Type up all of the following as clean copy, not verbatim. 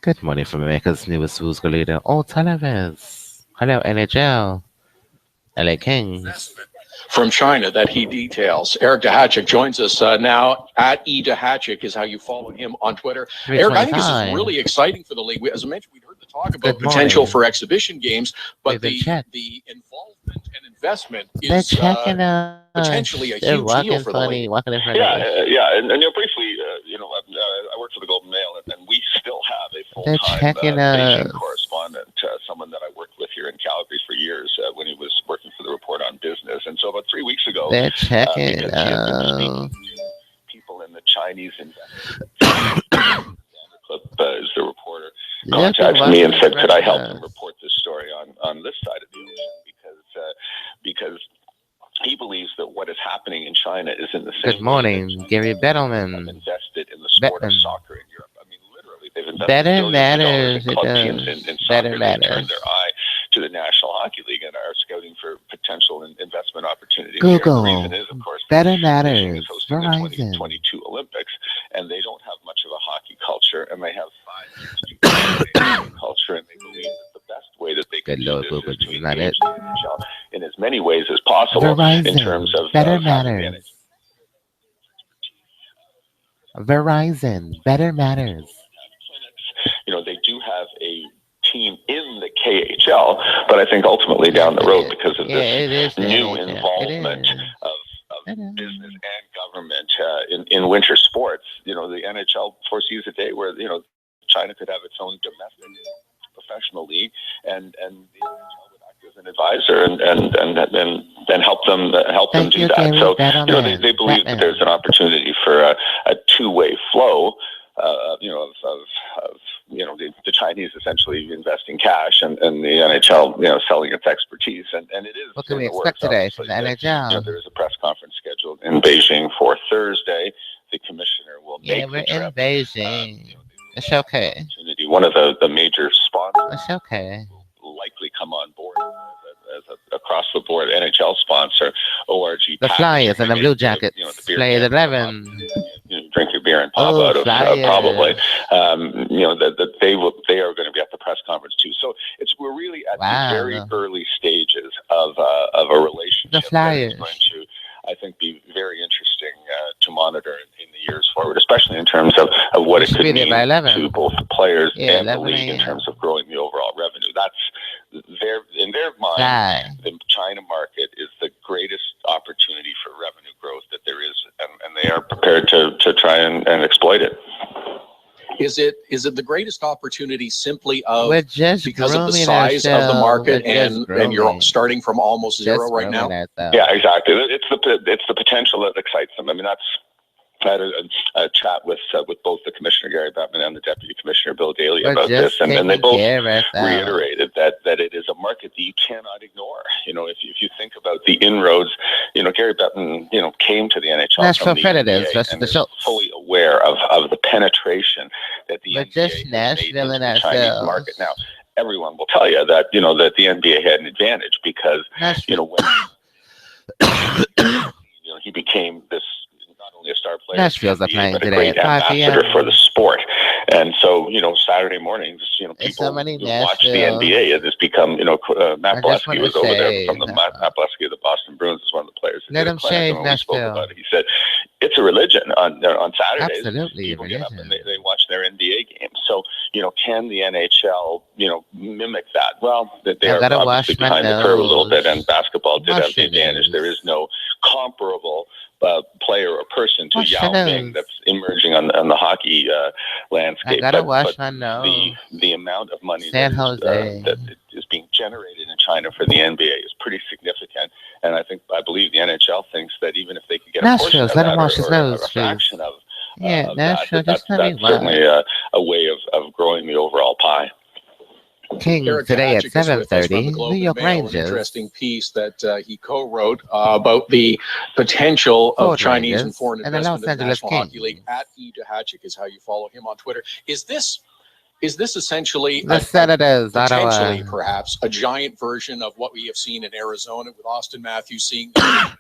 Good morning from America's newest schools leader, all Talavis. Hello, NHL. LA Kings. From China that he details. Eric Dahachik joins us now. At Dahachik is how you follow him on Twitter. Eric, I think this is really exciting for the league. As I mentioned, we'd heard the talk about potential for exhibition games, but the involvement and investment is potentially a huge deal for the league. And briefly, I work for the Golden Mail, and we still have a full-time Beijing correspondent, someone that I worked with here in Calgary for years when he was working for the Report on Business. And so about 3 weeks ago, they're checking people in the Chinese investment is the reporter, contacted me and said, could I help him report this story on this side of the ocean? Because he believes that what is happening in China is in the same Good morning, Gary Bettelman. Invested in the sport of soccer in Europe. I mean, literally, they've invested Better matters. in club teams in soccer. They turned their eye to the National Hockey League and are scouting for potential investment opportunities. Google. The reason is, of course, Better matters. Verizon. The 2022 Olympics, and they don't have much of a hockey culture, and they have 5 years to hockey culture, and they believe that the best way that they can do this is to engage the NHL in as many ways as possible Verizon. In terms of Better matters. Verizon. Better matters. They do have a team in the KHL, but I think ultimately down the road, because of this new involvement of business and government in winter sports, the NHL foresees a day where China could have its own domestic professional league, and the NHL would act as an advisor and help them do that. So they believe that there's an opportunity for a two-way flow. The Chinese essentially investing cash and the NHL, selling its expertise. And it is. What can we expect today from the NHL? There is a press conference scheduled in Beijing for Thursday. The commissioner will make we're the trip. in Beijing. It's okay. One of the major sponsors. It's okay. Will likely come on board as a across the board NHL sponsor. ORG. The Flyers and the Blue Jackets. Play the 11. Drink your beer and pop out of probably. That they are going to be at the press conference too. So we're really at the very early stages of a relationship. The Flyers. That is going to, I think, be very interesting to monitor in the years forward, especially in terms of what it could mean to both the players and the league in terms of growing the overall revenue. That's in their mind, the China market is the greatest opportunity for revenue growth that there is, and they are prepared to try and exploit it. Is it the greatest opportunity simply because of the size of the market and you're starting from almost zero right now? Yeah, exactly. It's the potential that excites them. I mean, I had a chat with both the Commissioner Gary Bettman and the Deputy Commissioner Bill Daly about this, and they both reiterated that it is a market that you cannot ignore. If you think about the inroads, Gary Bettman came to the NHL from the NBA and is fully aware of the penetration that the NBA has made into the Chinese market. Now, everyone will tell you that that the NBA had an advantage because when he became this. A star player, Nashville's playing but a today great ambassador for the sport. And so, Saturday mornings, people watch the NBA. It has become, Matt Bolesky was over there from Matt Bolesky of the Boston Bruins is one of the players. Let him shave Nashville. He said, it's a religion on Saturdays. Absolutely, people get up and they watch their NBA games. So, can the NHL, mimic that? Well, they are obviously behind the curve a little bit, and basketball did have the advantage. There is no comparable player or person to Yao Ming that's emerging on the hockey landscape. I gotta wash my nose. The amount of money that is being generated in China for the NBA is pretty significant, and I believe the NHL thinks that even if they could get a portion of that or a fraction of that's certainly a way of growing the overall pie. King today at 7:30. New York Rangers. An interesting piece that he co-wrote about the potential of Chinese and foreign investment in the National Hockey League. At Dahachik is how you follow him on Twitter. Is this essentially potentially perhaps a giant version of what we have seen in Arizona with Austin Matthews seeing of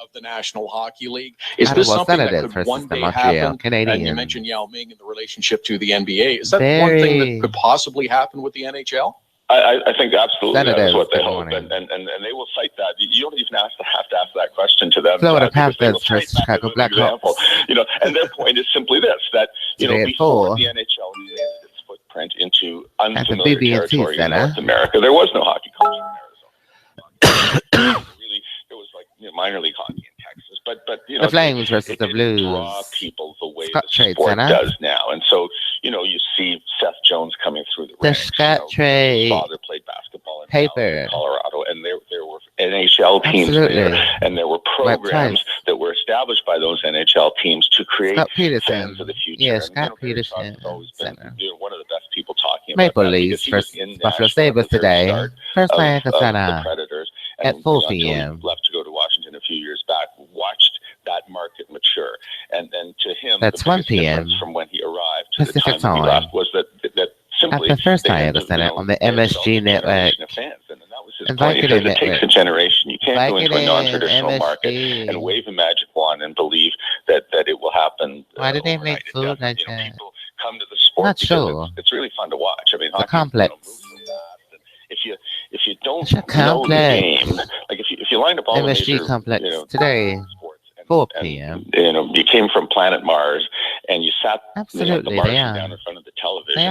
of the National Hockey League. Is this something that could one day happen? Canadian. And you mentioned Yao Ming and the relationship to the NBA. Is that one thing that could possibly happen with the NHL? I think absolutely that is what they hope, and they will cite that. You don't even have to ask that question to them. Florida Panthers versus Chicago Blackhawks. And their point is simply this: that before the NHL expanded its footprint into unfamiliar territory in North America, there was no hockey culture in Arizona. Really, there was like minor league hockey in Texas, but the Flames versus the Blues draw people the way the sport does now, and so you see Seth Jones coming through the ranks. Scott Trade. His father played basketball in Colorado, and there were NHL teams there, and there were programs that were established by those NHL teams to create fans of the future. Yeah, Scott Peterson has always been one of the best people talking about Maple Leafs versus Buffalo Sabres today. First night at the Predators at 4 p.m. Left to go to Washington a few years back. Watched that market mature, and then to him, that's the 1 p.m. from when he arrived to Pacific the time he left was that simply at the first night at the Senate on the MSG network. And that was his point. It takes a generation. You can't go into a non-traditional market and wave a magic wand and believe that it will happen. Why did they make food like that? People come to the sport Not because sure. It's really fun to watch. I mean, the complex. If you don't know the game, like if you line up all MSG the major, complex today, 4 p.m. You came from planet Mars and you sat Absolutely, the Martian down in front of the television.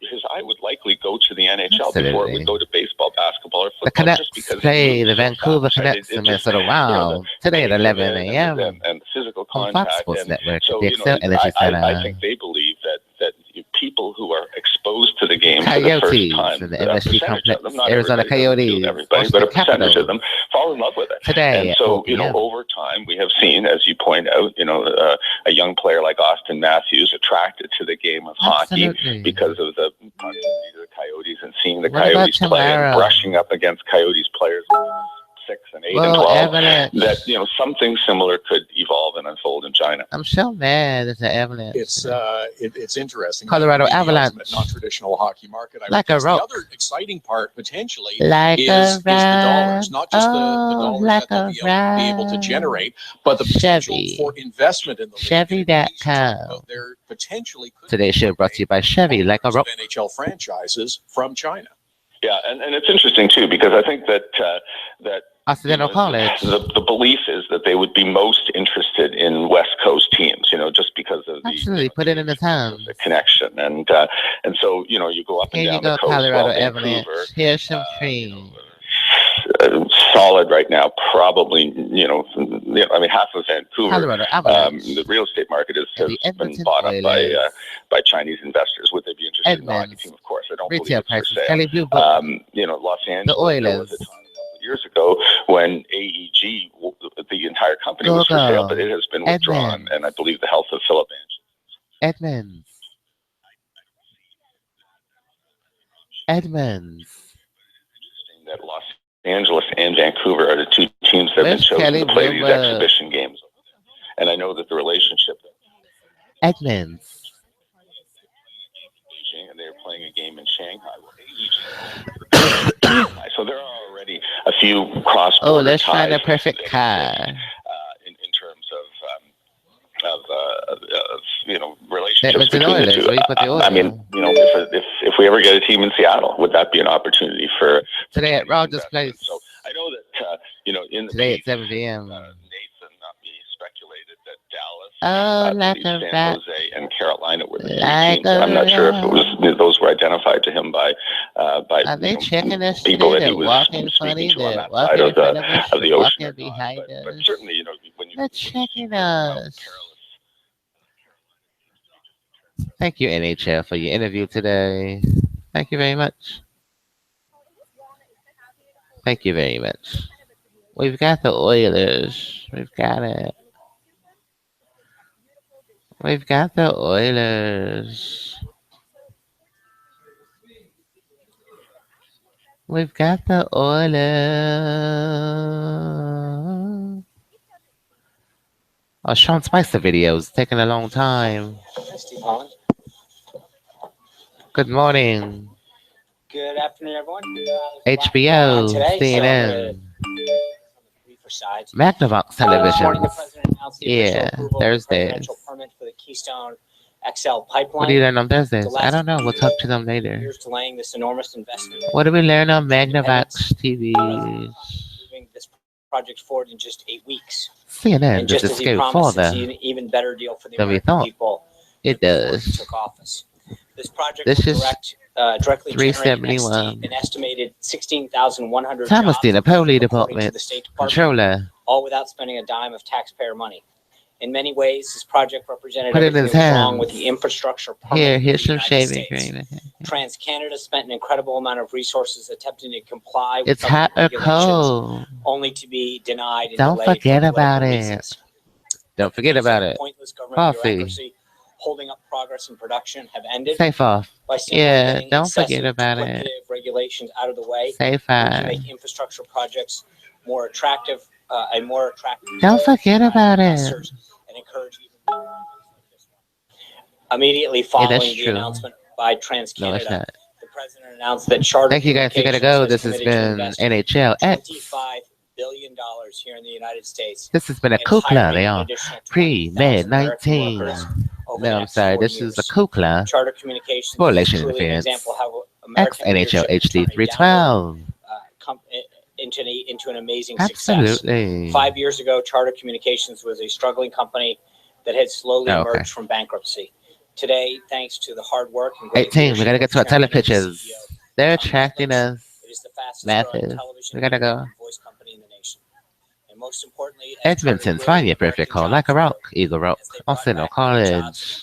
His eye would likely go to the NHL before it would go to baseball, basketball, or football. The Canucks play the Vancouver Canucks in Minnesota. Wow. Today at 11 a.m. And the physical on contact. Fox Sports Network. So, the Excel Energy Center. I think they believe that people who are exposed to the game Coyotes for the first time, in the MSG complex, them, Arizona Coyotes, everybody, but a percentage of them fall in love with it. Today, and so over time, we have seen, as you point out, a young player like Austin Matthews attracted to the game of hockey because of the proximity to the Coyotes and seeing the Coyotes play and brushing up against Coyotes players. 6 and 8 and 12, that something similar could evolve and unfold in China. I'm so mad at the Avalanche. It's interesting. Colorado Avalanche, non-traditional hockey market. Like a rock. The other exciting part potentially like is the dollars, not just the dollars like that they'll be able to generate, but the potential for investment in the Chevy.com. There potentially could. Today's show brought to you by Chevy, like a rock. NHL franchises from China. Yeah, and it's interesting too because I think that Occidental College. The belief is that they would be most interested in West Coast teams, just because of the put it in the town, the connection, and so you go up and down the coast. Colorado Avalanche. Here's some cream. Solid right now, probably. Half of Vancouver, the real estate market has been bought up by Chinese investors. Would they be interested in the hockey team? Of course, I don't Retail believe it's prices. for sale. Los Angeles. The Oilers. Years ago, when AEG, the entire company was for sale, but it has been withdrawn, and I believe the health of Philip Edmonds. Interesting that Los Angeles and Vancouver are the two teams that have been chosen to play these exhibition games, and I know that the relationship. Edmonds. And they're playing a game in Shanghai. So there are already a few cross-border let's ties find a perfect car. In terms of relationships between the two. I mean, if we ever get a team in Seattle, would that be an opportunity for today at Rogers Place? So I know that in the today at 7 p.m. Nathan speculated that Dallas, San Jose, and Carolina were the teams. I'm not sure if those were identified to him by are they checking us people today? that he was walking speaking funny. to on that walking side in front of us. of the ocean. Walking behind us. But certainly, when you they're checking us. Thank you, NHL, for your interview today. Thank you very much. Thank you very much. We've got the Oilers. We've got it. We've got the Oilers. We've got the Oilers. Oh, Sean Spicer videos taking a long time. Good morning. Good afternoon, everyone. HBO, CNN. for sides. Magnavox This morning, the televisions. president announced the official approval of the Thursdays. presidential permit for the Keystone XL pipeline. What do you learn on Thursdays? The I last don't know. We'll talk to them later. years delaying this enormous investment. What do we learn on Magnavox Moving TV? this project forward in just 8 weeks. CNN And does just it as he scale promised, it's further an even better deal for the than we American thought. people. It before he does. took office. This project This will is directly generate 371. an estimated 16,100 Thomas jobs, the Police according to Department the State Department, controller. all without spending a dime of taxpayer money. In many ways, this project represented Put it in everything his wrong hands. with the infrastructure Here's some of the shaving United cream. States. TransCanada spent an incredible amount of resources attempting to comply with It's hot or government regulations, cold. only to be denied and Don't delayed forget for about political it. reasons. Don't forget about it. Pointless government Coffee. bureaucracy holding up progress in production have ended. Safe off. By simply Yeah, getting don't forget excessive about it. duplicative regulations out of the way, Safe we can on. make infrastructure projects more attractive and more attractive. Don't forget about it. investors and encourage even more projects like this one. Immediately following the true. announcement by No, it's TransCanada, not. the president announced that Charter Thank you guys. You gotta go. This has been NHLX. $25 billion here in the United States. This has been a and ALCUUCLA. hiring They an are additional pre 20,000 med American 19. workers over the No, I'm next sorry. 4 This is a years. ALCUUCLA. Charter Communications Spoliation is truly an interference. example of how American xNHLHD312. into an amazing success. Absolutely. 5 years ago, Charter Communications was a struggling company that had slowly emerged from bankruptcy. Today, thanks to the hard work and great 18. We gotta get to our chairman and telepitches. CEO, They're attracting us. it is the fastest Math growing is. television We gotta go. and voice company in the nation. Most importantly, Edmonton's 5-year perfect call, like a rock, Eagle Rock, Arsenal College.